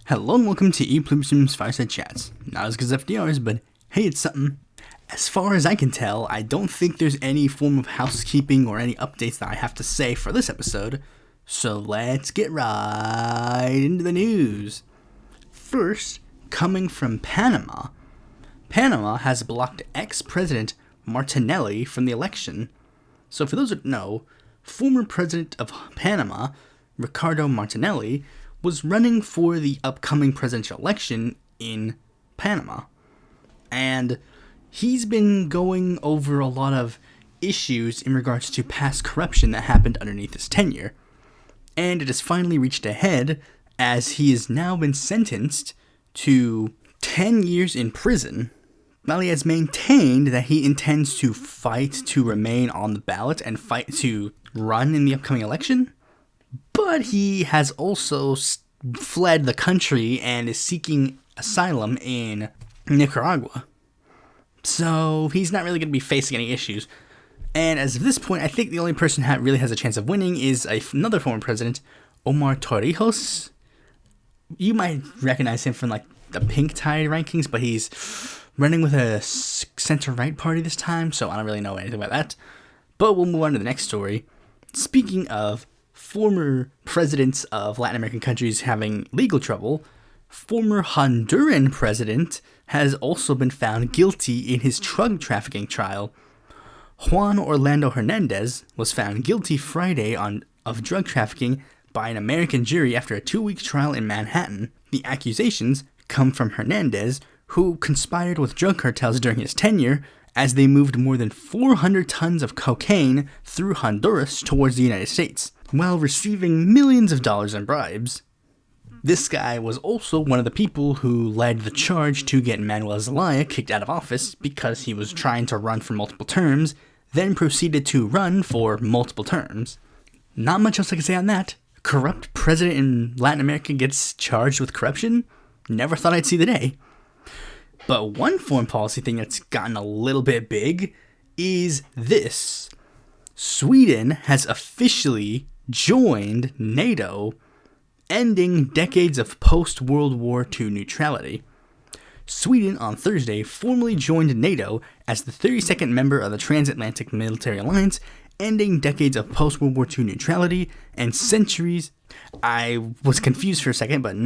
Hello and welcome to Pluribus Unum's Fireside Chats. Not as good as FDR's, but hey, it's something. As far as I can tell, I don't think there's any form of housekeeping or any updates that I have to say for this episode, so let's get right into the news. First, coming from Panama. Panama has blocked ex-president Martinelli from the election. So for those who don't know, former president of Panama, Ricardo Martinelli, was running for the upcoming presidential election in Panama. And he's been going over a lot of issues in regards to past corruption that happened underneath his tenure. And it has finally reached a head as he has now been sentenced to 10 years in prison, while he has maintained that he intends to fight to remain on the ballot and fight to run in the upcoming election. But he has also fled the country and is seeking asylum in Nicaragua. So he's not really going to be facing any issues. And as of this point, I think the only person that really has a chance of winning is another former president, Omar Torrijos. You might recognize him from like the Pink Tide rankings, but he's running with a center-right party this time, so I don't really know anything about that. But we'll move on to the next story. Speaking of former presidents of Latin American countries having legal trouble, former Honduran president has also been found guilty in his drug trafficking trial. Juan Orlando Hernandez was found guilty Friday of drug trafficking by an American jury after a 2-week trial in Manhattan. The accusations come from Hernandez, who conspired with drug cartels during his tenure as they moved more than 400 tons of cocaine through Honduras towards the United States, while receiving millions of dollars in bribes. This guy was also one of the people who led the charge to get Manuel Zelaya kicked out of office because he was trying to run for multiple terms, then proceeded to run for multiple terms. Not much else I can say on that. Corrupt president in Latin America gets charged with corruption? Never thought I'd see the day. But one foreign policy thing that's gotten a little bit big is this. Sweden has officially joined NATO, ending decades of post-World War II neutrality. Sweden on Thursday formally joined NATO as the 32nd member of the Transatlantic Military Alliance, ending decades of post-World War II neutrality and centuries. I was confused for a second, but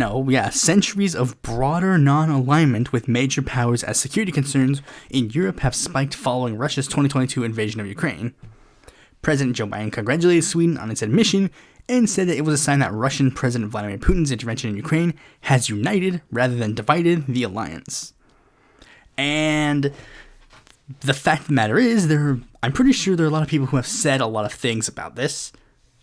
centuries of broader non-alignment with major powers as security concerns in Europe have spiked following Russia's 2022 invasion of Ukraine. President Joe Biden congratulated Sweden on its admission and said that it was a sign that Russian President Vladimir Putin's intervention in Ukraine has united rather than divided the alliance. And the fact of the matter is, I'm pretty sure there are a lot of people who have said a lot of things about this.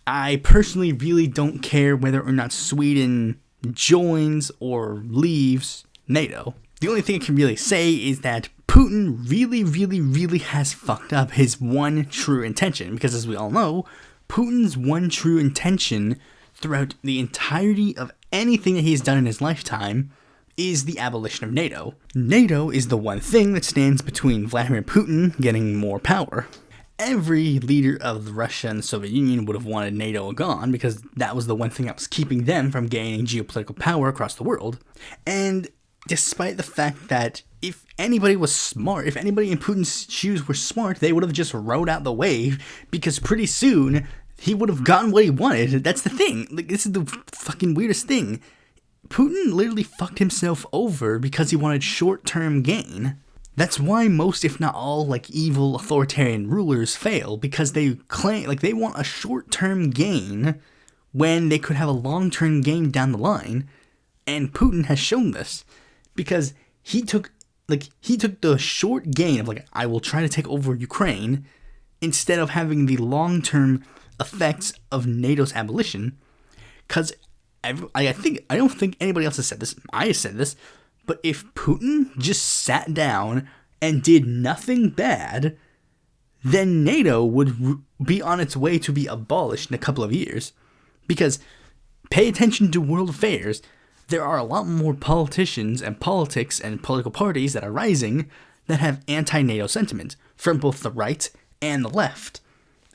I personally really don't care whether or not Sweden joins or leaves NATO. The only thing I can really say is that Putin really has fucked up his one true intention, because as we all know, Putin's one true intention throughout the entirety of anything that he's done in his lifetime is the abolition of NATO. NATO is the one thing that stands between Vladimir Putin getting more power. Every leader of Russia and the Soviet Union would have wanted NATO gone because that was the one thing that was keeping them from gaining geopolitical power across the world. And despite the fact that if anybody was smart, if anybody in Putin's shoes were smart, they would have just rode out the wave, because pretty soon he would have gotten what he wanted. That's the thing. Like, this is the fucking weirdest thing. Putin literally fucked himself over because he wanted short-term gain. That's why most, if not all, evil authoritarian rulers fail, because they claim, they want a short-term gain when they could have a long-term gain down the line, and Putin has shown this, because he took the short gain of, I will try to take over Ukraine, instead of having the long-term effects of NATO's abolition, because I don't think anybody else has said this, I have said this, but if Putin just sat down and did nothing bad, then NATO would be on its way to be abolished in a couple of years. Because, pay attention to world affairs, there are a lot more politicians and politics and political parties that are rising that have anti-NATO sentiment from both the right and the left.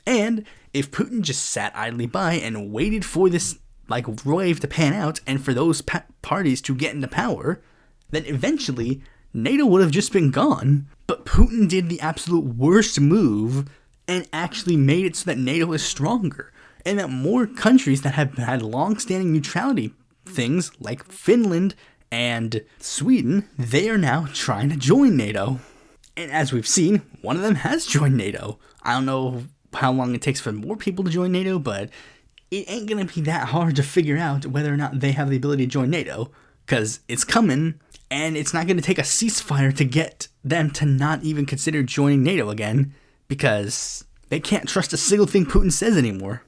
And if Putin just sat idly by and waited for this like wave to pan out and for those parties to get into power, then eventually NATO would have just been gone. But Putin did the absolute worst move and actually made it so that NATO is stronger, and that more countries that have had long-standing neutrality things like Finland and Sweden, they are now trying to join NATO. And as we've seen, one of them has joined NATO. I don't know how long it takes for more people to join NATO, but it ain't gonna be that hard to figure out whether or not they have the ability to join NATO, because it's coming, and it's not gonna take a ceasefire to get them to not even consider joining NATO again, because they can't trust a single thing Putin says anymore.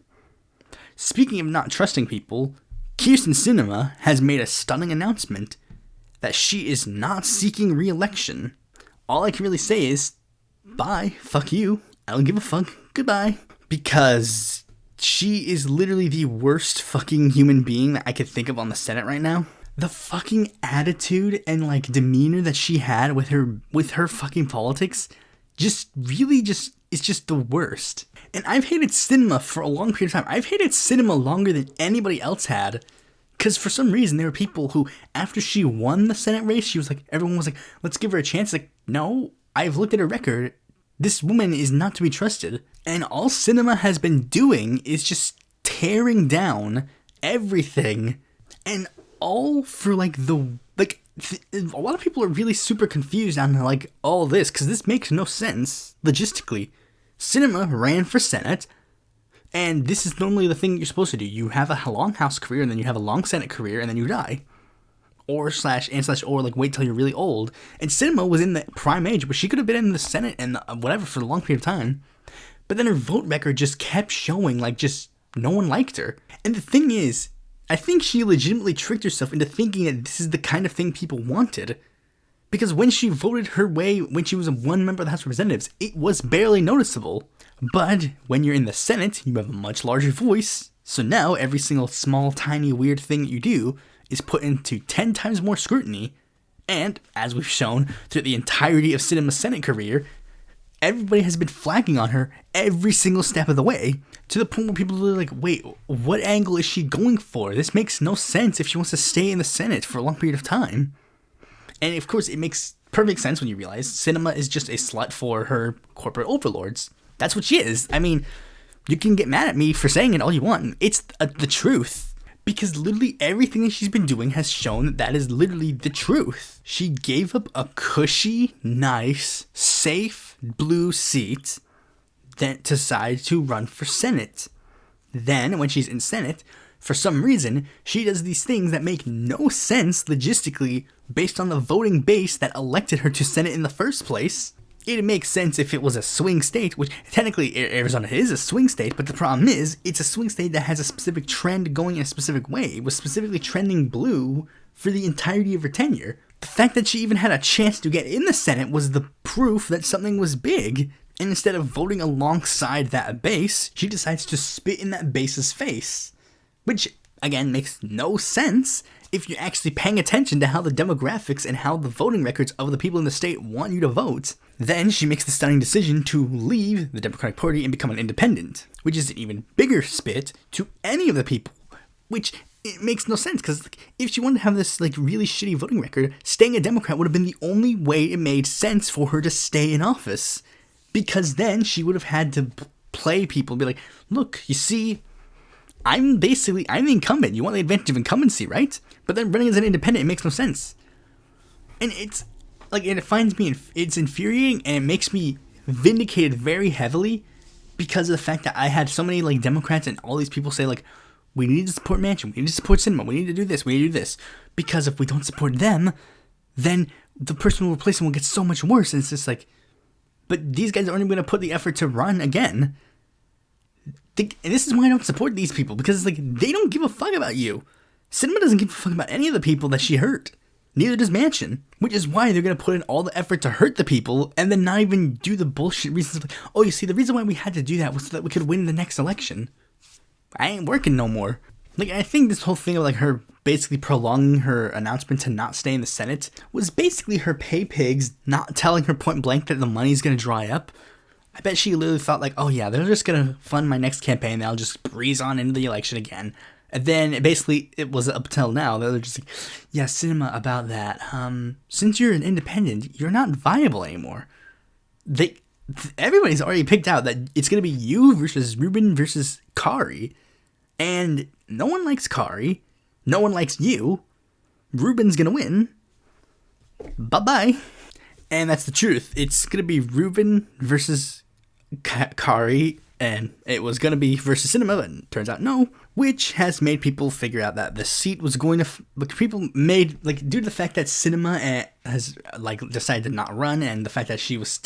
Speaking of not trusting people, Kirsten Sinema has made a stunning announcement that she is not seeking re-election. All I can really say is, bye, fuck you, I don't give a fuck, goodbye. Because she is literally the worst fucking human being that I could think of on the Senate right now. The fucking attitude and like demeanor that she had with her fucking politics it's just the worst. And I've hated Sinema for a long period of time. I've hated Sinema longer than anybody else had. Because for some reason, there were people who, after she won the Senate race, everyone was like, let's give her a chance. Like, no, I've looked at her record. This woman is not to be trusted. And all Sinema has been doing is just tearing down everything. And all for a lot of people are really super confused on like all this, because this makes no sense logistically. Sinema ran for Senate, and this is normally the thing you're supposed to do. You have a long House career, and then you have a long Senate career, and then you die. Or like wait till you're really old. And Sinema was in the prime age, but she could have been in the Senate and whatever for a long period of time. But then her vote record just kept showing like just no one liked her. And the thing is, I think she legitimately tricked herself into thinking that this is the kind of thing people wanted. Because when she voted her way, when she was one member of the House of Representatives, it was barely noticeable. But when you're in the Senate, you have a much larger voice. So now every single small, tiny, weird thing that you do is put into 10 times more scrutiny. And, as we've shown through the entirety of Sinema's Senate career, everybody has been flagging on her every single step of the way, to the point where people are like, wait, what angle is she going for? This makes no sense if she wants to stay in the Senate for a long period of time. And of course, it makes perfect sense when you realize Sinema is just a slut for her corporate overlords. That's what she is. I mean, you can get mad at me for saying it all you want. It's the truth. Because literally everything that she's been doing has shown that is literally the truth. She gave up a cushy, nice, safe blue seat then to decide to run for Senate. Then, when she's in Senate, for some reason, she does these things that make no sense logistically based on the voting base that elected her to Senate in the first place. It makes sense if it was a swing state, which technically Arizona is a swing state, but the problem is, it's a swing state that has a specific trend going in a specific way. It was specifically trending blue for the entirety of her tenure. The fact that she even had a chance to get in the Senate was the proof that something was big, and instead of voting alongside that base, she decides to spit in that base's face. Which, again, makes no sense if you're actually paying attention to how the demographics and how the voting records of the people in the state want you to vote. Then she makes the stunning decision to leave the Democratic Party and become an independent, which is an even bigger spit to any of the people, which it makes no sense, because if she wanted to have this really shitty voting record, staying a Democrat would have been the only way it made sense for her to stay in office, because then she would have had to play people and be like, look, you see, I'm the incumbent. You want the advantage of incumbency, right? But then running as an independent, it makes no sense. And it's it's infuriating, and it makes me vindicated very heavily because of the fact that I had so many Democrats and all these people say we need to support Manchin, we need to support Sinema, we need to do this, we need to do this. Because if we don't support them, then the person who will replace them will get so much worse. And it's just but these guys aren't even going to put the effort to run again. And this is why I don't support these people, because they don't give a fuck about you. Sinema doesn't give a fuck about any of the people that she hurt. Neither does Manchin, which is why they're going to put in all the effort to hurt the people and then not even do the bullshit reasons oh, you see, the reason why we had to do that was so that we could win the next election. I ain't working no more. I think this whole thing of her basically prolonging her announcement to not stay in the Senate was basically her pay pigs not telling her point blank that the money's going to dry up. I bet she literally thought oh yeah, they're just going to fund my next campaign and I'll just breeze on into the election again. And then basically it was up till now they're just like, yeah, Sinema, about that. Since you're an independent, you're not viable anymore. Everybody's already picked out that it's gonna be you versus Ruben versus Kari, and no one likes Kari, no one likes you. Ruben's gonna win. Bye bye. And that's the truth. It's gonna be Ruben versus Kari, and it was gonna be versus Sinema, and turns out no, which has made people figure out that the seat was going to people made, like, due to the fact that Sinema has decided to not run, and the fact that she was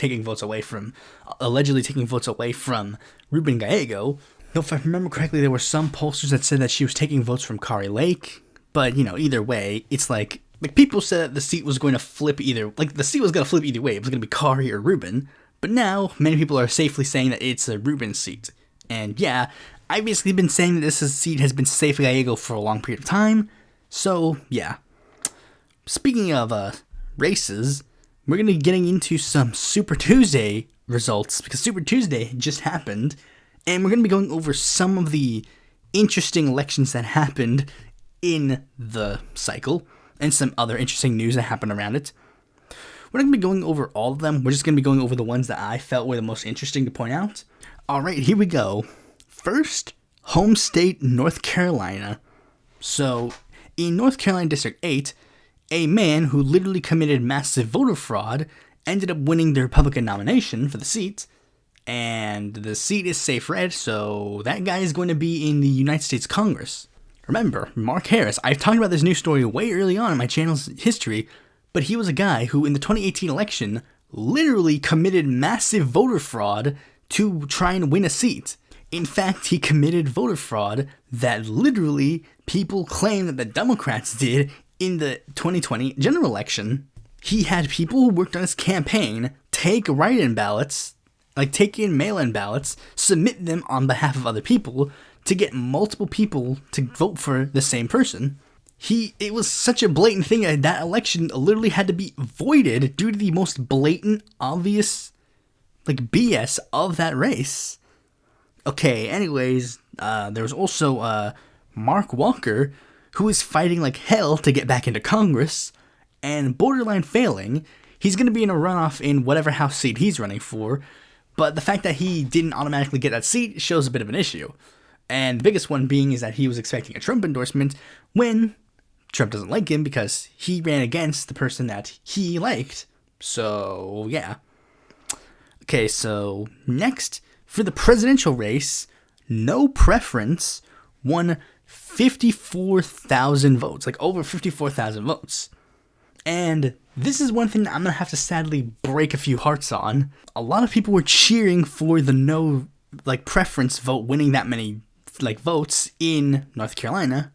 allegedly taking votes away from Ruben Gallego. If I remember correctly, there were some pollsters that said that she was taking votes from Kari Lake, but either way, it's like people said that the seat was going to flip either way. It was going to be Kari or Ruben. But now, many people are safely saying that it's a Ruben seat. And yeah, I've basically been saying that this seat has been safe for Gallego for a long period of time. So, yeah. Speaking of races, we're going to be getting into some Super Tuesday results, because Super Tuesday just happened. And we're going to be going over some of the interesting elections that happened in the cycle, and some other interesting news that happened around it. We're not going to be going over all of them. We're just going to be going over the ones that I felt were the most interesting to point out. All right, here we go. First, home state, North Carolina. So, in North Carolina District 8, a man who literally committed massive voter fraud ended up winning the Republican nomination for the seat. And the seat is safe red, so that guy is going to be in the United States Congress. Remember, Mark Harris. I've talked about this news story way early on in my channel's history, but he was a guy who, in the 2018 election, literally committed massive voter fraud to try and win a seat. In fact, he committed voter fraud that literally people claim that the Democrats did in the 2020 general election. He had people who worked on his campaign take write-in ballots, take in mail-in ballots, submit them on behalf of other people to get multiple people to vote for the same person. It was such a blatant thing that election literally had to be voided due to the most blatant, obvious, BS of that race. Okay, anyways, there was also, Mark Walker, who is fighting like hell to get back into Congress, and borderline failing. He's gonna be in a runoff in whatever House seat he's running for, but the fact that he didn't automatically get that seat shows a bit of an issue. And the biggest one being is that he was expecting a Trump endorsement when Trump doesn't like him because he ran against the person that he liked. So, yeah. Okay, so next, for the presidential race, No Preference won 54,000 votes, over 54,000 votes. And this is one thing that I'm going to have to sadly break a few hearts on. A lot of people were cheering for the No Preference vote winning that many votes in North Carolina.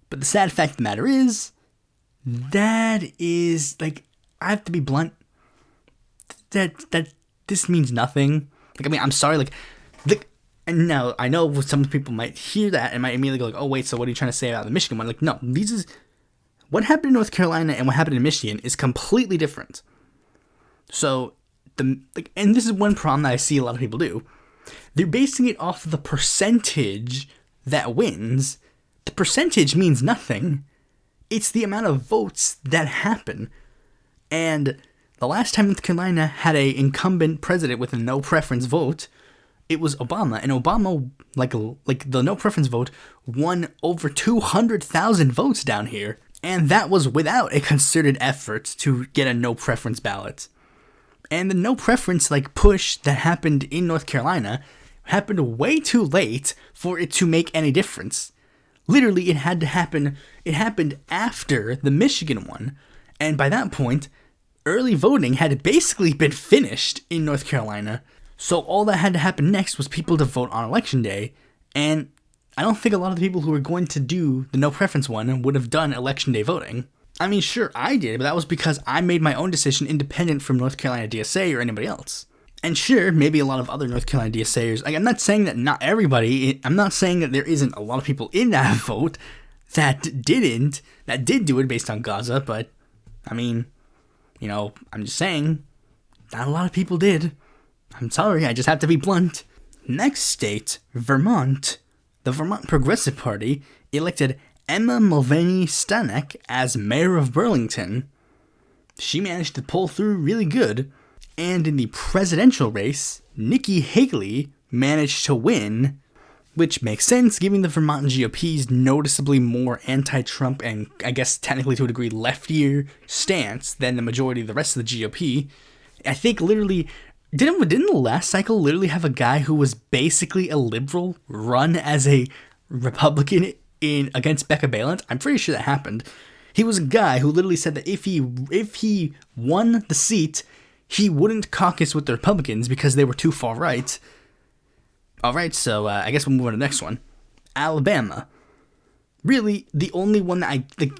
But the sad fact of the matter is, that is, I have to be blunt, that this means nothing. I'm sorry, and now, I know some people might hear that and might immediately go oh wait, so what are you trying to say about the Michigan one? No, what happened in North Carolina and what happened in Michigan is completely different. So, and this is one problem that I see a lot of people do. They're basing it off of the percentage that wins. The percentage means nothing. It's the amount of votes that happen. And the last time North Carolina had an incumbent president with a no preference vote, it was Obama. And Obama, the no preference vote, won over 200,000 votes down here. And that was without a concerted effort to get a no preference ballot. And the no preference push that happened in North Carolina happened way too late for it to make any difference. Literally, it had to happen. It happened after the Michigan one, and by that point, early voting had basically been finished in North Carolina. So all that had to happen next was people to vote on election day, and I don't think a lot of the people who were going to do the no preference one would have done election day voting. I mean, sure, I did, but that was because I made my own decision independent from North Carolina DSA or anybody else. And sure, maybe a lot of other North Carolina DSAers, I'm not saying that not everybody, I'm not saying that there isn't a lot of people in that vote that did do it based on Gaza, but, I mean, I'm just saying, not a lot of people did. I'm sorry, I just have to be blunt. Next state, Vermont. The Vermont Progressive Party elected Emma Mulvaney Stanek as mayor of Burlington. She managed to pull through really good. And in the presidential race, Nikki Haley managed to win, which makes sense given the Vermont GOP's noticeably more anti-Trump and I guess technically to a degree leftier stance than the majority of the rest of the GOP. I think literally, didn't the last cycle literally have a guy who was basically a liberal run as a Republican against Becca Balint? I'm pretty sure that happened. He was a guy who literally said that if he won the seat, he wouldn't caucus with the Republicans because they were too far right. Alright, so I guess we'll move on to the next one. Alabama. Really, the only one that the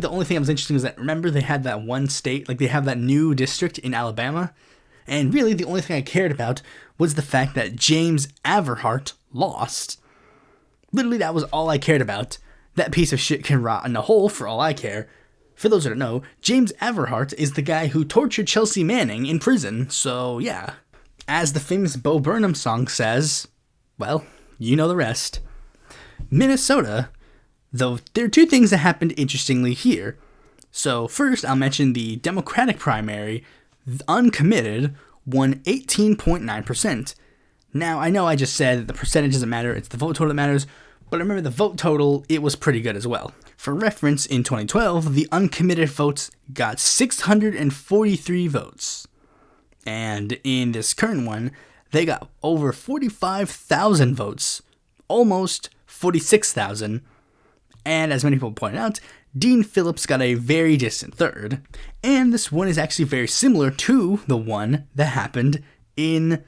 only thing that was interesting is that, remember, they had that one state, like they have that new district in Alabama, and really the only thing I cared about was the fact that James Averhart lost. Literally, that was all I cared about. That piece of shit can rot in a hole for all I care. For those that don't know, James Averhart is the guy who tortured Chelsea Manning in prison, so yeah. As the famous Bo Burnham song says, well, you know the rest. Minnesota, though there are two things that happened interestingly here. So first, I'll mention the Democratic primary, uncommitted, won 18.9%. Now, I know I just said that the percentage doesn't matter, it's the vote total that matters, but remember the vote total, it was pretty good as well. For reference, in 2012, the uncommitted votes got 643 votes. And in this current one, they got over 45,000 votes, almost 46,000. And as many people pointed out, Dean Phillips got a very distant third. And this one is actually very similar to the one that happened in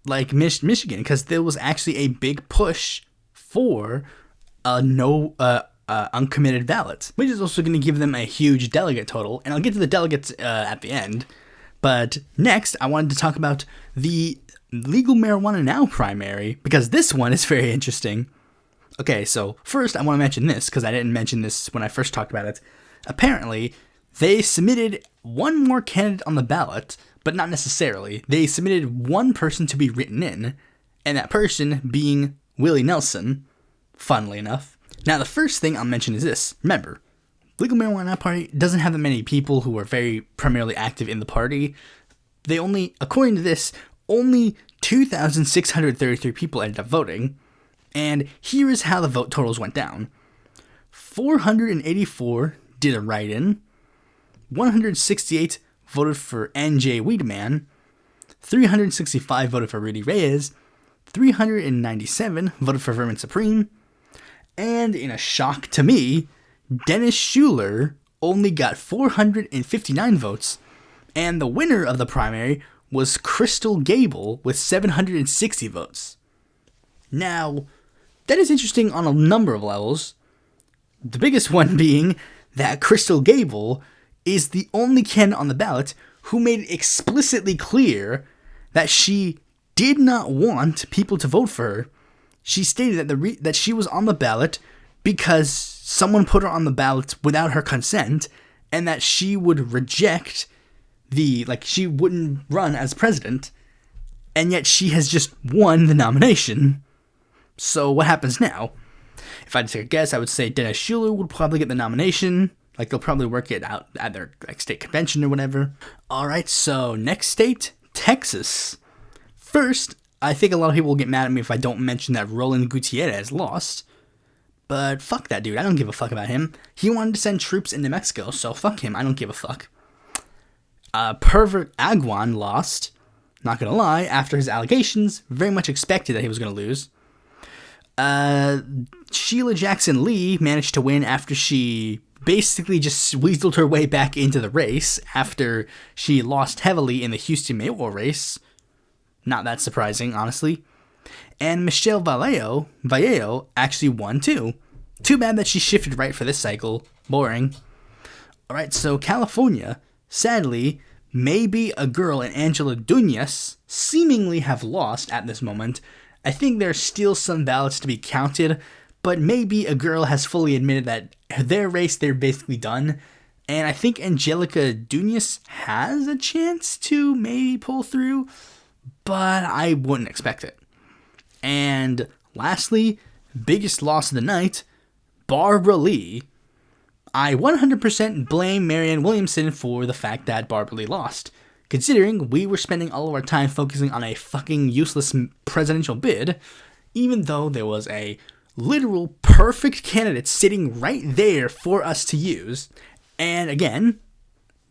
Michigan, because there was actually a big push for uncommitted ballots, which is also going to give them a huge delegate total. And I'll get to the delegates at the end. But next, I wanted to talk about the Legal Marijuana Now primary, because this one is very interesting. Okay, so first I want to mention this, because I didn't mention this when I first talked about it. Apparently, they submitted one more candidate on the ballot, but not necessarily. They submitted one person to be written in, and that person being Willie Nelson, funnily enough. Now, the first thing I'll mention is this. Remember, Legal Marijuana Party doesn't have that many people who are very primarily active in the party. They only, according to this, only 2,633 people ended up voting. And here is how the vote totals went down. 484 did a write-in. 168 voted for N.J. Wiedemann. 365 voted for Rudy Reyes. 397 voted for Vermin Supreme. And in a shock to me, Dennis Schuler only got 459 votes. And the winner of the primary was Crystal Gable with 760 votes. Now, that is interesting on a number of levels. The biggest one being that Crystal Gable is the only candidate on the ballot who made it explicitly clear that she did not want people to vote for her. She stated that she was on the ballot because someone put her on the ballot without her consent, and that she would reject she wouldn't run as president, and yet she has just won the nomination. So what happens now? If I had to take a guess, I would say Dennis Schuler would probably get the nomination. They'll probably work it out at their state convention or whatever. Alright, so next state, Texas. First, I think a lot of people will get mad at me if I don't mention that Roland Gutierrez lost. But fuck that dude, I don't give a fuck about him. He wanted to send troops into Mexico, so fuck him, I don't give a fuck. Pervert Agwan lost. Not gonna lie, after his allegations, very much expected that he was gonna lose. Sheila Jackson Lee managed to win after she basically just weaseled her way back into the race after she lost heavily in the Houston mayoral race. Not that surprising, honestly. And Michelle Vallejo actually won too. Too bad that she shifted right for this cycle. Boring. Alright, so California, sadly, maybe a girl and Angela Duenas seemingly have lost at this moment. I think there's still some ballots to be counted, but maybe a girl has fully admitted that their race, they're basically done. And I think Angelica Duenas has a chance to maybe pull through, but I wouldn't expect it. And lastly, biggest loss of the night, Barbara Lee, I 100% blame Marianne Williamson for the fact that Barbara Lee lost, considering we were spending all of our time focusing on a fucking useless presidential bid, even though there was a literal perfect candidate sitting right there for us to use. And again,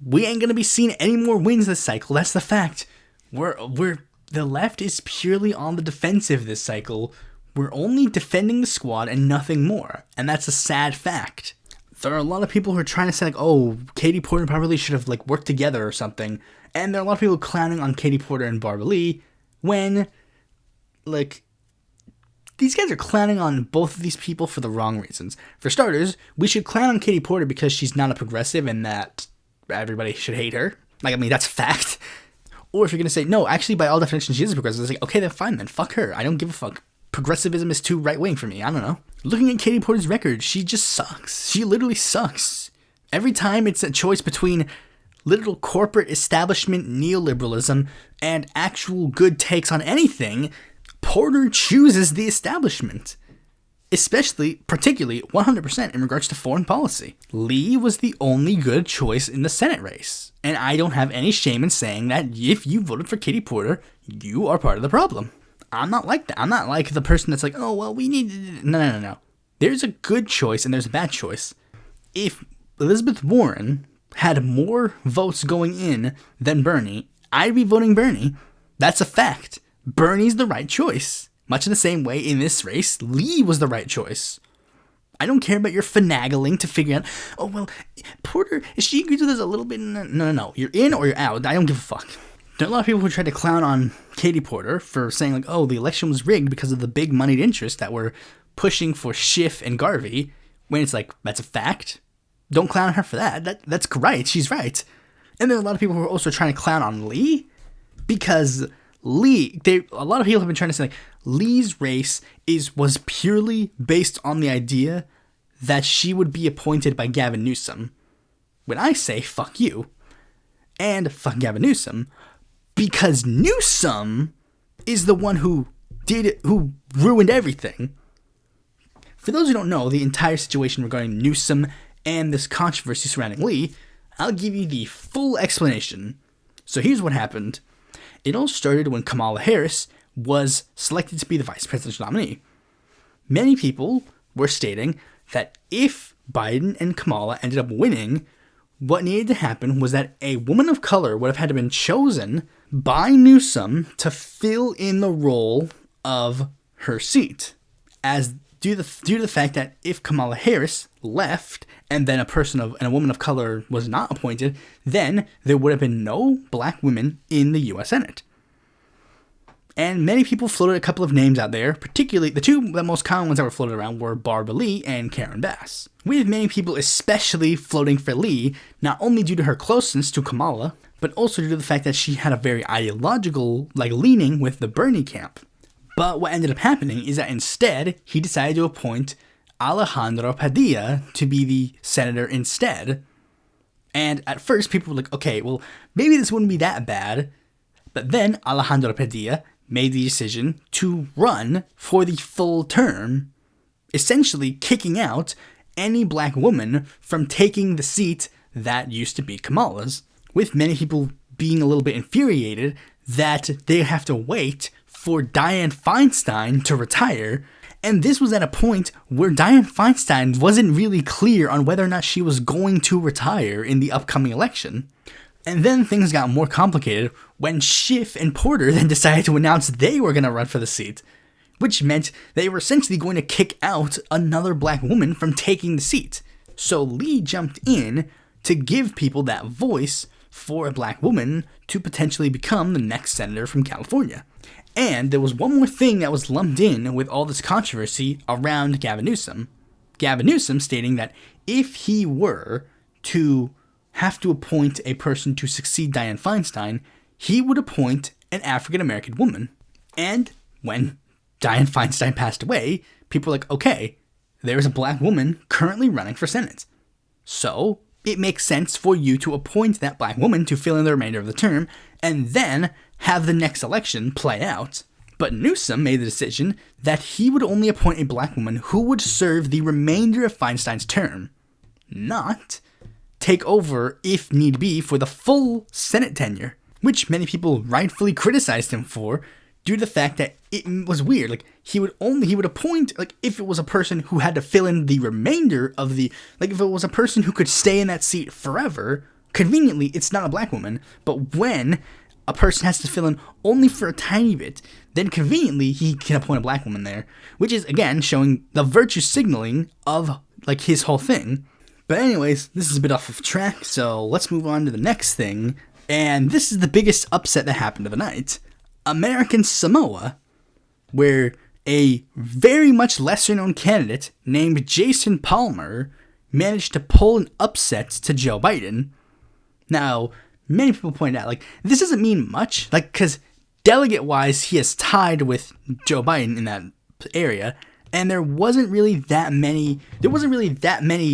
we ain't gonna be seeing any more wins this cycle. That's the fact. The left is purely on the defensive this cycle. We're only defending the squad and nothing more, and that's a sad fact. There are a lot of people who are trying to say, like, oh, Katie Porter and Barbara Lee should have, like, worked together or something. And there are a lot of people clowning on Katie Porter and Barbara Lee when, like, these guys are clowning on both of these people for the wrong reasons. For starters, we should clown on Katie Porter because she's not a progressive and that everybody should hate her. Like, I mean, that's a fact. Or if you're going to say, no, actually, by all definitions, she is a progressive, it's like, okay, then fine, then fuck her. I don't give a fuck. Progressivism is too right-wing for me. I don't know. Looking at Katie Porter's record, she just sucks. She literally sucks. Every time it's a choice between literal corporate establishment neoliberalism and actual good takes on anything, Porter chooses the establishment. Particularly, 100% in regards to foreign policy. Lee was the only good choice in the Senate race. And I don't have any shame in saying that if you voted for Katie Porter, you are part of the problem. I'm not like that. I'm not like the person that's like, oh, well, we need... No. There's a good choice and there's a bad choice. If Elizabeth Warren had more votes going in than Bernie, I'd be voting Bernie. That's a fact. Bernie's the right choice. Much in the same way in this race, Lee was the right choice. I don't care about your finagling to figure out, oh, well, Porter, she agrees with us a little bit. No. You're in or you're out. I don't give a fuck. There are a lot of people who try to clown on Katie Porter for saying, like, oh, the election was rigged because of the big moneyed interests that were pushing for Schiff and Garvey, when it's like, that's a fact. Don't clown her for that. That's right. She's right. And there are a lot of people who are also trying to clown on Lee because a lot of people have been trying to say, like, Lee's race was purely based on the idea that she would be appointed by Gavin Newsom. When I say fuck you and fuck Gavin Newsom, because Newsom is the one who ruined everything. For those who don't know the entire situation regarding Newsom and this controversy surrounding Lee, I'll give you the full explanation. So here's what happened. It all started when Kamala Harris was selected to be the vice presidential nominee. Many people were stating that if Biden and Kamala ended up winning, what needed to happen was that a woman of color would have had to been chosen by Newsom to fill in the role of her seat, as due to the fact that if Kamala Harris left and then a woman of color was not appointed, then there would have been no black women in the U.S. Senate. And many people floated a couple of names out there, particularly the two most common ones that were floated around were Barbara Lee and Karen Bass. With many people especially floating for Lee, not only due to her closeness to Kamala, but also due to the fact that she had a very ideological, leaning with the Bernie camp. But what ended up happening is that instead, he decided to appoint Alejandro Padilla to be the senator instead. And at first, people were like, okay, well, maybe this wouldn't be that bad. But then Alejandro Padilla made the decision to run for the full term, essentially kicking out any black woman from taking the seat that used to be Kamala's, with many people being a little bit infuriated that they have to wait for Dianne Feinstein to retire. And this was at a point where Dianne Feinstein wasn't really clear on whether or not she was going to retire in the upcoming election. And then things got more complicated when Schiff and Porter then decided to announce they were going to run for the seat, which meant they were essentially going to kick out another black woman from taking the seat. So Lee jumped in to give people that voice for a black woman to potentially become the next senator from California. And there was one more thing that was lumped in with all this controversy around Gavin Newsom. Gavin Newsom stating that if he were to have to appoint a person to succeed Dianne Feinstein, he would appoint an African-American woman. And when Dianne Feinstein passed away, people were like, okay, there's a black woman currently running for Senate. So it makes sense for you to appoint that black woman to fill in the remainder of the term and then have the next election play out. But Newsom made the decision that he would only appoint a black woman who would serve the remainder of Feinstein's term, not take over, if need be, for the full Senate tenure, which many people rightfully criticized him for due to the fact that it was weird. Like, he would appoint, like, if it was a person who had to fill in the remainder of the, like, if it was a person who could stay in that seat forever, conveniently, it's not a black woman, but when a person has to fill in only for a tiny bit, then conveniently he can appoint a black woman there, which is, again, showing the virtue signaling of, like, his whole thing. But anyways, this is a bit off of track, so let's move on to the next thing, and this is the biggest upset that happened of the night. American Samoa, where a very much lesser-known candidate named Jason Palmer managed to pull an upset to Joe Biden. Now, many people point out, like, this doesn't mean much, like, because delegate-wise, he is tied with Joe Biden in that area, and there wasn't really that many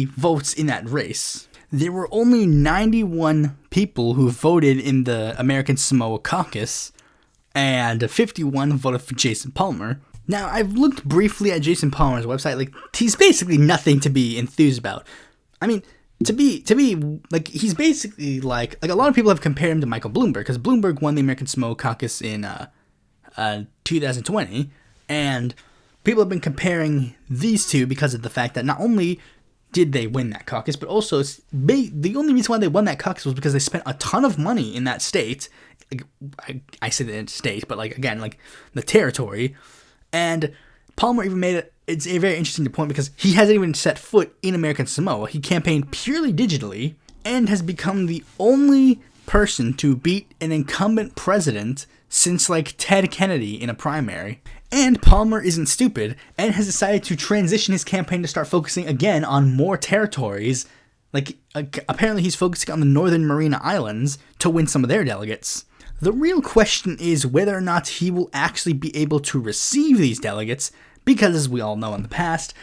votes in that race. There were only 91 people who voted in the American Samoa caucus, and 51 voted for Jason Palmer. Now, I've looked briefly at Jason Palmer's website, like, he's basically nothing to be enthused about. I mean, to be like, he's basically like a lot of people have compared him to Michael Bloomberg, because Bloomberg won the American Samoa caucus in 2020, and people have been comparing these two because of the fact that not only did they win that caucus, but also the only reason why they won that caucus was because they spent a ton of money in that state. I say the state, but, like, again, like, the territory. And Palmer even made it. It's a very interesting point because he hasn't even set foot in American Samoa. He campaigned purely digitally and has become the only person to beat an incumbent president since, like, Ted Kennedy in a primary. And Palmer isn't stupid and has decided to transition his campaign to start focusing again on more territories. Like, apparently he's focusing on the Northern Mariana Islands to win some of their delegates. The real question is whether or not he will actually be able to receive these delegates, because as we all know in the past,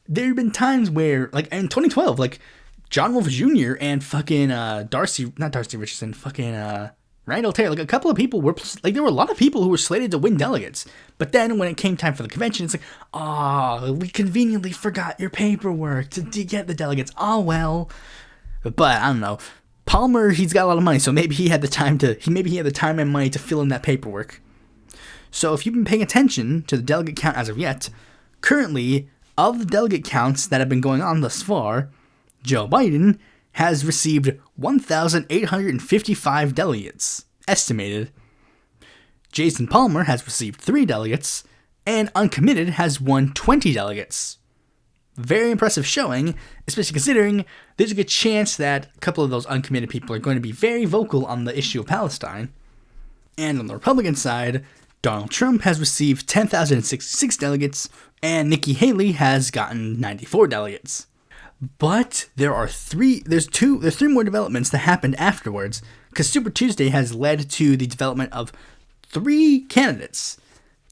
there have been times where, like, in 2012, like, John Wolfe Jr. and fucking Randall Taylor, like, a couple of people were, like, there were a lot of people who were slated to win delegates. But then when it came time for the convention, it's like, we conveniently forgot your paperwork to get the delegates. Oh, well. But I don't know. Palmer, he's got a lot of money, so maybe he had the time and money to fill in that paperwork. So if you've been paying attention to the delegate count as of yet, currently, of the delegate counts that have been going on thus far, Joe Biden has received 1,855 delegates, estimated. Jason Palmer has received 3 delegates, and Uncommitted has won 20 delegates. Very impressive showing, especially considering there's a good chance that a couple of those uncommitted people are going to be very vocal on the issue of Palestine. And on the Republican side, Donald Trump has received 10,066 delegates, and Nikki Haley has gotten 94 delegates. But there's three more developments that happened afterwards, because Super Tuesday has led to the development of 3 candidates.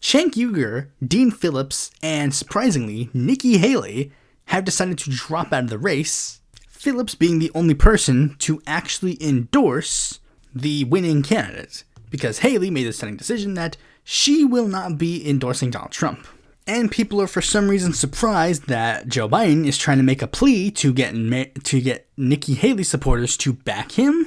Cenk Uygur, Dean Phillips, and surprisingly, Nikki Haley have decided to drop out of the race, Phillips being the only person to actually endorse the winning candidate, because Haley made the stunning decision that she will not be endorsing Donald Trump. And people are for some reason surprised that Joe Biden is trying to make a plea to get Nikki Haley supporters to back him,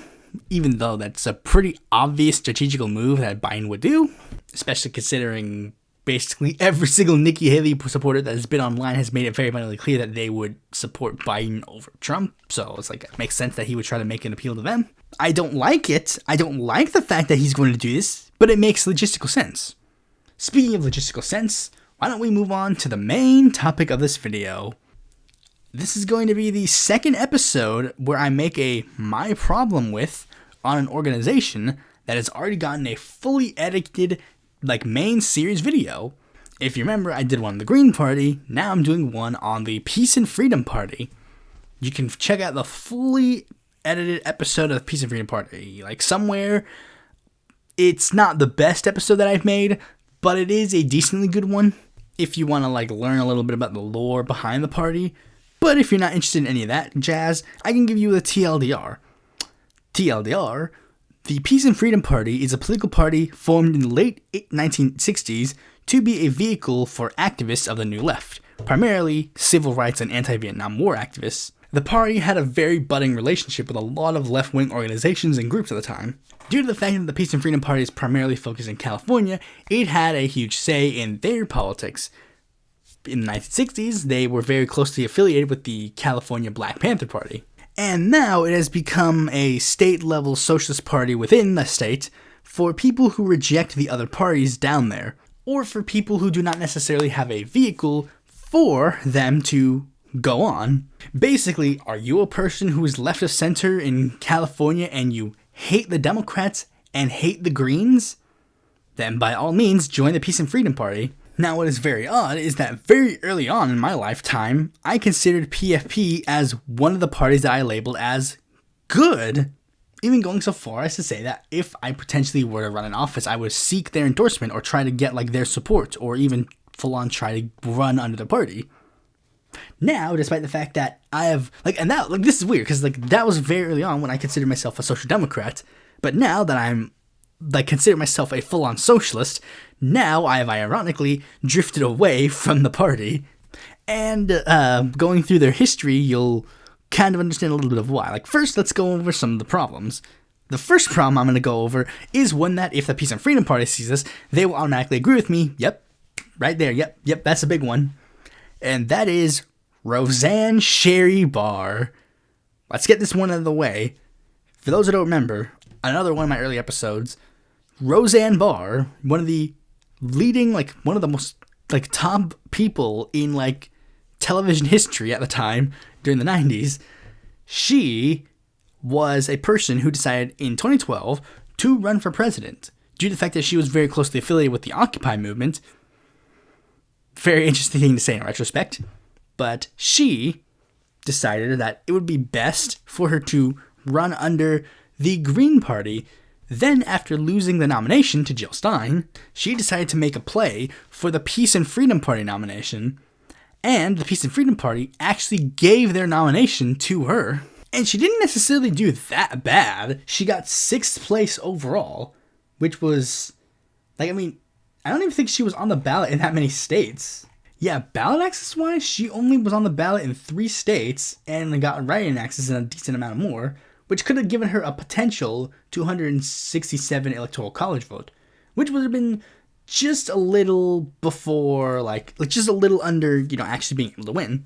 even though that's a pretty obvious strategical move that Biden would do, especially considering basically every single Nikki Haley supporter that has been online has made it very abundantly clear that they would support Biden over Trump. So it's like, it makes sense that he would try to make an appeal to them. I don't like it. I don't like the fact that he's going to do this, but it makes logistical sense. Speaking of logistical sense, why don't we move on to the main topic of this video? This is going to be the second episode where I make a My Problem With on an organization that has already gotten a fully edited, like, main series video. If you remember, I did one on the Green Party. Now I'm doing one on the Peace and Freedom Party. You can check out the fully edited episode of the Peace and Freedom Party. Like, somewhere, it's not the best episode that I've made, but it is a decently good one if you want to, like, learn a little bit about the lore behind the party. But if you're not interested in any of that jazz, I can give you the TLDR. TLDR, the Peace and Freedom Party is a political party formed in the late 1960s to be a vehicle for activists of the New Left, primarily civil rights and anti-Vietnam War activists. The party had a very budding relationship with a lot of left-wing organizations and groups at the time. Due to the fact that the Peace and Freedom Party is primarily focused in California, it had a huge say in their politics. In the 1960s, they were very closely affiliated with the California Black Panther Party. And now it has become a state-level socialist party within the state for people who reject the other parties down there, or for people who do not necessarily have a vehicle for them to go on. Basically, are you a person who is left of center in California and you hate the Democrats and hate the Greens? Then by all means, join the Peace and Freedom Party. Now, what is very odd is that very early on in my lifetime, I considered PFP as one of the parties that I labeled as good, even going so far as to say that if I potentially were to run an office, I would seek their endorsement or try to get their support, or even full on try to run under the party. Now, despite the fact that I have, this is weird, because, that was very early on when I considered myself a social democrat, but now that I'm, consider myself a full-on socialist, now I have ironically drifted away from the party, and, going through their history, you'll kind of understand a little bit of why. First, let's go over some of the problems. The first problem I'm going to go over is one that if the Peace and Freedom Party sees this, they will automatically agree with me. Yep, right there, yep, that's a big one. And that is Roseanne Sherry Barr. Let's get this one out of the way. For those who don't remember, another one of my early episodes, Roseanne Barr, one of the leading, one of the most, top people in, television history at the time, during the 90s, she was a person who decided in 2012 to run for president, due to the fact that she was very closely affiliated with the Occupy movement. Very interesting thing to say in retrospect, but she decided that it would be best for her to run under the Green Party. Then, after losing the nomination to Jill Stein, she decided to make a play for the Peace and Freedom Party nomination, and the Peace and Freedom Party actually gave their nomination to her. And she didn't necessarily do that bad. She got 6th place overall, which was, I don't even think she was on the ballot in that many states. Yeah, ballot access-wise, she only was on the ballot in 3 states and got write-in access in a decent amount more, which could have given her a potential 267 electoral college vote, which would have been just a little before, just a little under, actually being able to win.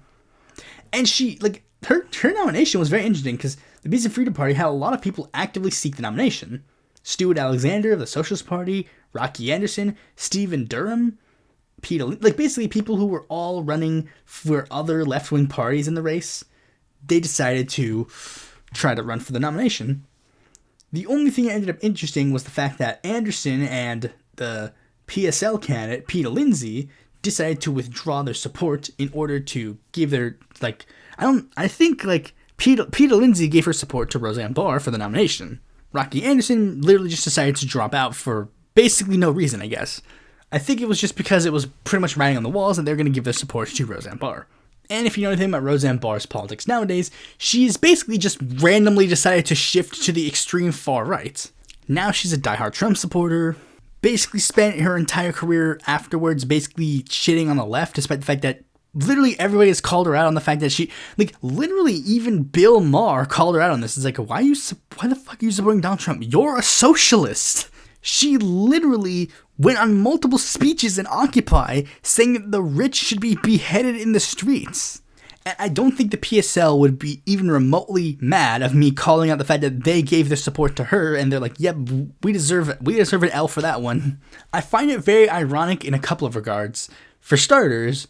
And she, her nomination was very interesting because the Peace and Freedom Party had a lot of people actively seek the nomination. Stuart Alexander of the Socialist Party, Rocky Anderson, Stephen Durham, Peter, basically people who were all running for other left-wing parties in the race. They decided to try to run for the nomination. The only thing that ended up interesting was the fact that Anderson and the PSL candidate, Peter Lindsay, decided to withdraw their support in order to give their, Peter Lindsay gave her support to Roseanne Barr for the nomination. Rocky Anderson literally just decided to drop out for basically no reason, I guess. I think it was just because it was pretty much writing on the walls that they're going to give their support to Roseanne Barr. And if you know anything about Roseanne Barr's politics nowadays, she's basically just randomly decided to shift to the extreme far right. Now she's a diehard Trump supporter, basically spent her entire career afterwards basically shitting on the left, despite the fact that literally everybody has called her out on the fact that she, literally even Bill Maher called her out on this. It's why the fuck are you supporting Donald Trump? You're a socialist. She literally went on multiple speeches in Occupy saying that the rich should be beheaded in the streets. And I don't think the PSL would be even remotely mad of me calling out the fact that they gave their support to her, and they're yep, we deserve an L for that one. I find it very ironic in a couple of regards. For starters,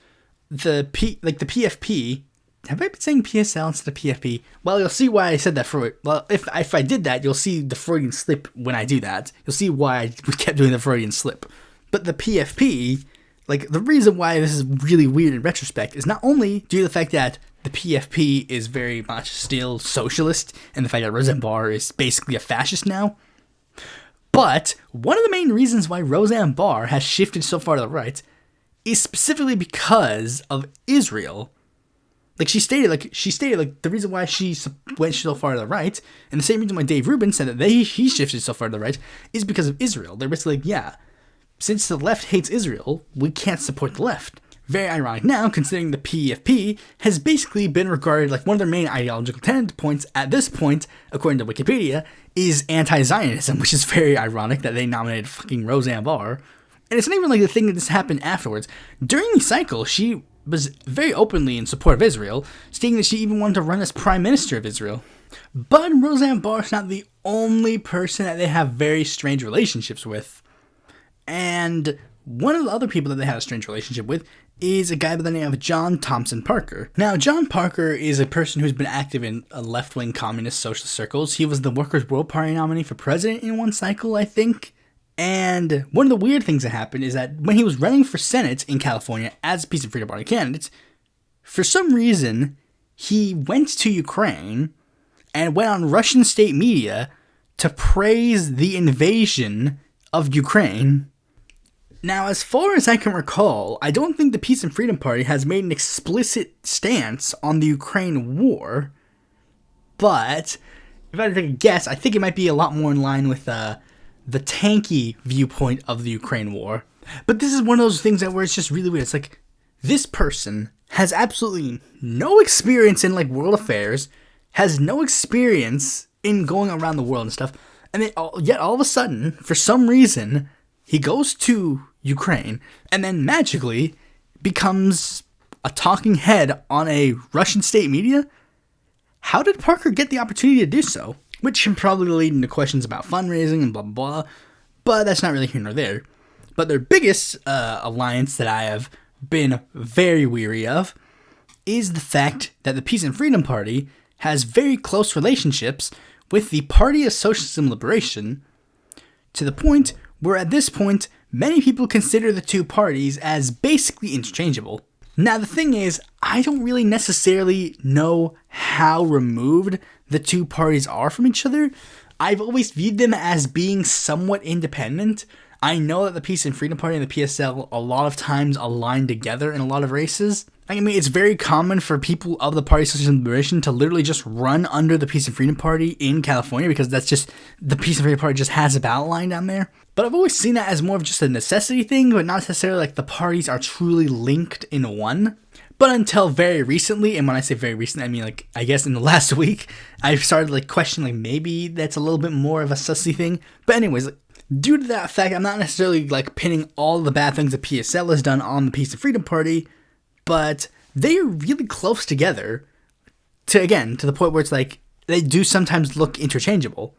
the PFP. Have I been saying PSL instead of PFP? Well, you'll see why I said that for it. Well, if I did that, you'll see the Freudian slip when I do that. You'll see why I kept doing the Freudian slip. But the PFP, the reason why this is really weird in retrospect is not only due to the fact that the PFP is very much still socialist, and the fact that Roseanne Barr is basically a fascist now, but one of the main reasons why Roseanne Barr has shifted so far to the right is specifically because of Israel. She stated the reason why she went so far to the right, and the same reason why Dave Rubin said that he shifted so far to the right, is because of Israel. They're basically since the left hates Israel, we can't support the left. Very ironic now, considering the PFP has basically been regarded like one of their main ideological tenet points at this point, according to Wikipedia, is anti-Zionism, which is very ironic that they nominated fucking Roseanne Barr. And it's not even like the thing that this happened afterwards. During the cycle, she was very openly in support of Israel, stating that she even wanted to run as Prime Minister of Israel. But Roseanne Barr is not the only person that they have very strange relationships with. And one of the other people that they had a strange relationship with is a guy by the name of John Thompson Parker. Now, John Parker is a person who's been active in left-wing communist socialist circles. He was the Workers' World Party nominee for president in one cycle, I think. And one of the weird things that happened is that when he was running for Senate in California as a Peace and Freedom Party candidate, for some reason, he went to Ukraine and went on Russian state media to praise the invasion of Ukraine. Now, as far as I can recall, I don't think the Peace and Freedom Party has made an explicit stance on the Ukraine war, but if I had to take a guess, I think it might be a lot more in line with the tanky viewpoint of the Ukraine war. But this is one of those things where it's just really weird. It's like, this person has absolutely no experience in, like, world affairs, has no experience in going around the world and stuff, and then yet all of a sudden, for some reason, he goes to Ukraine and then magically becomes a talking head on a Russian state media. How did Parker get the opportunity to do so? Which can probably lead into questions about fundraising and blah, blah, blah. But that's not really here nor there. But their biggest alliance that I have been very weary of is the fact that the Peace and Freedom Party has very close relationships with the Party of Socialism and Liberation, to the point where at this point, many people consider the two parties as basically interchangeable. Now, the thing is, I don't really necessarily know how removed the two parties are from each other. I've always viewed them as being somewhat independent. I know that the Peace and Freedom Party and the PSL a lot of times align together in a lot of races. I mean, it's very common for people of the Party of Socialism and Liberation to literally just run under the Peace and Freedom Party in California, because that's just, the Peace and Freedom Party just has a battle line down there. But I've always seen that as more of just a necessity thing, but not necessarily like the parties are truly linked in one. But until very recently, and when I say very recently, I mean like, I guess in the last week, I've started like questioning like maybe that's a little bit more of a sussy thing. But anyways, like, due to that fact, I'm not necessarily like pinning all the bad things the PSL has done on the Peace and Freedom Party, but they are really close together to the point where it's like they do sometimes look interchangeable.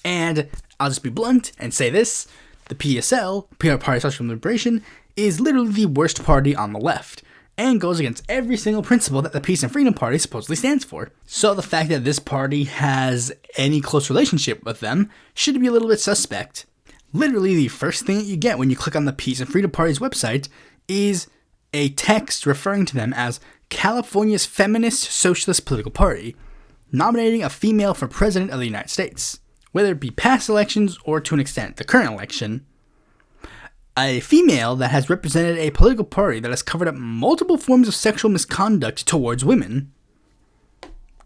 And I'll just be blunt and say this: the PSL, Party of Social Liberation, is literally the worst party on the left, and goes against every single principle that the Peace and Freedom Party supposedly stands for. So the fact that this party has any close relationship with them should be a little bit suspect. Literally, the first thing that you get when you click on the Peace and Freedom Party's website is a text referring to them as California's Feminist Socialist Political Party, nominating a female for President of the United States, whether it be past elections or to an extent the current election. A female that has represented a political party that has covered up multiple forms of sexual misconduct towards women.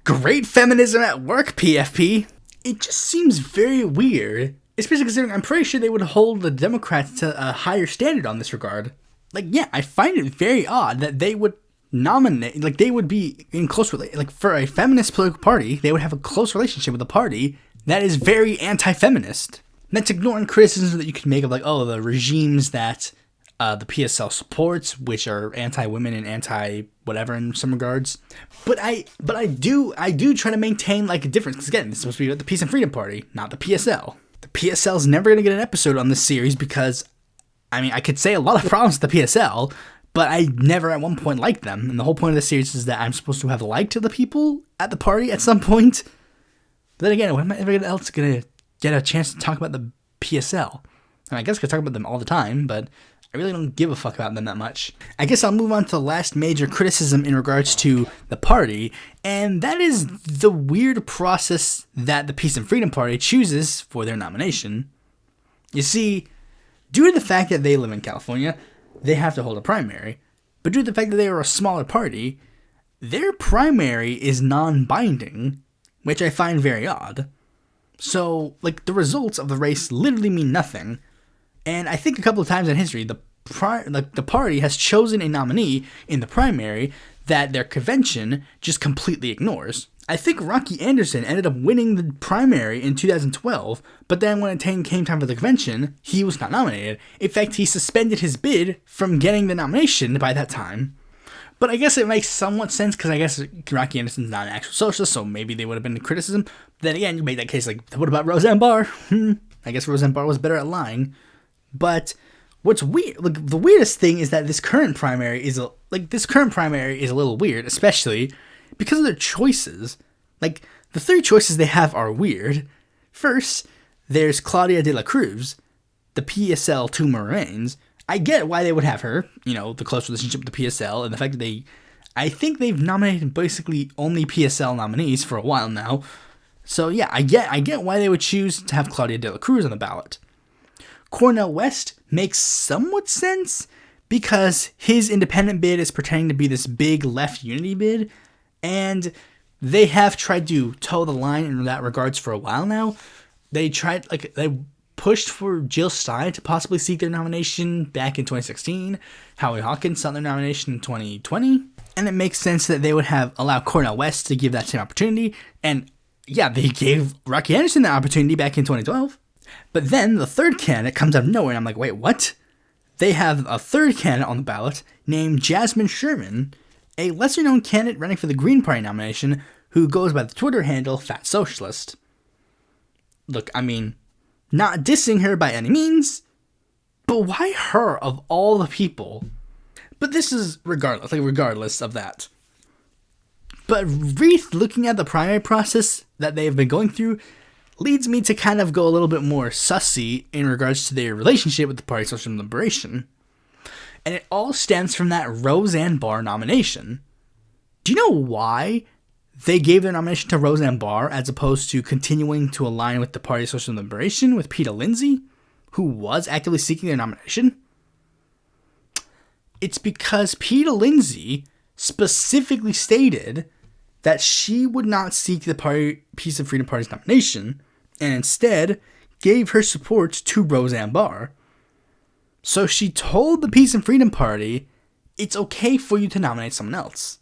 Great feminism at work, PFP. It just seems very weird, especially considering I'm pretty sure they would hold the Democrats to a higher standard on this regard. Like, yeah, I find it very odd that they would nominate, like, they would be in close like, for a feminist political party, they would have a close relationship with a party that is very anti-feminist. And that's ignoring criticisms that you can make of, like, oh, the regimes that the PSL supports, which are anti-women and anti-whatever in some regards. But I do try to maintain, like, a difference. Because, again, this is supposed to be the Peace and Freedom Party, not the PSL. The PSL is never going to get an episode on this series because, I mean, I could say a lot of problems with the PSL, but I never at one point liked them. And the whole point of the series is that I'm supposed to have liked the people at the party at some point. But then again, when am I ever else going to get a chance to talk about the PSL? And I guess I could talk about them all the time, but I really don't give a fuck about them that much. I guess I'll move on to the last major criticism in regards to the party, and that is the weird process that the Peace and Freedom Party chooses for their nomination. You see, due to the fact that they live in California, they have to hold a primary. But due to the fact that they are a smaller party, their primary is non-binding, which I find very odd. So, like, the results of the race literally mean nothing. And I think a couple of times in history, the party has chosen a nominee in the primary that their convention just completely ignores. I think Rocky Anderson ended up winning the primary in 2012, but then when it came time for the convention, he was not nominated. In fact, he suspended his bid from getting the nomination by that time. But I guess it makes somewhat sense, because I guess Rocky Anderson's not an actual socialist, so maybe they would have been in criticism. But then again, you made that case like, what about Roseanne Barr? I guess Roseanne Barr was better at lying. But what's weird, like, the weirdest thing is that this current primary is a little weird, especially because of their choices. Like, the three choices they have are weird. First, there's Claudia de la Cruz, the PSL to Moraines. I get why they would have her, the close relationship with the PSL, and the fact that I think they've nominated basically only PSL nominees for a while now. So yeah, I get why they would choose to have Claudia de la Cruz on the ballot. Cornel West makes somewhat sense, because his independent bid is pretending to be this big left unity bid, and they have tried to toe the line in that regards for a while now. They pushed for Jill Stein to possibly seek their nomination back in 2016. Howie Hawkins sought their nomination in 2020. And it makes sense that they would allow Cornel West to give that same opportunity. And yeah, they gave Rocky Anderson that opportunity back in 2012. But then the third candidate comes out of nowhere, and I'm like, wait, what? They have a third candidate on the ballot named Jasmine Sherman, a lesser-known candidate running for the Green Party nomination, who goes by the Twitter handle Fat Socialist. Look, I mean, not dissing her by any means, but why her of all the people? But this is regardless of that. But looking at the primary process that they've been going through leads me to kind of go a little bit more sussy in regards to their relationship with the Party of Social Liberation. And it all stems from that Roseanne Barr nomination. Do you know why they gave their nomination to Roseanne Barr as opposed to continuing to align with the Party of Social Liberation with Peter Lindsay, who was actively seeking their nomination? It's because Peter Lindsay specifically stated that she would not seek the Peace and Freedom Party's nomination, and instead gave her support to Roseanne Barr. So she told the Peace and Freedom Party, it's okay for you to nominate someone else.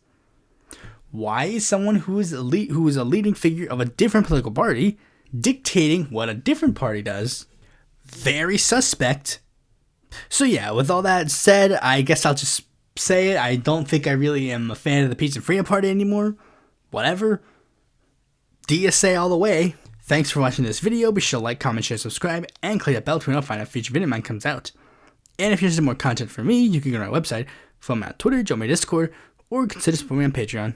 Why is someone who is a leading figure of a different political party dictating what a different party does? Very suspect. So yeah, with all that said, I guess I'll just say it. I don't think I really am a fan of the Peace and Freedom Party anymore. Whatever. DSA all the way. Thanks for watching this video. Be sure to like, comment, share, subscribe, and click that bell to notify when a future video of mine comes out. And if you're interested in more content from me, you can go to my website, follow me on Twitter, join my Discord, or consider supporting me on Patreon.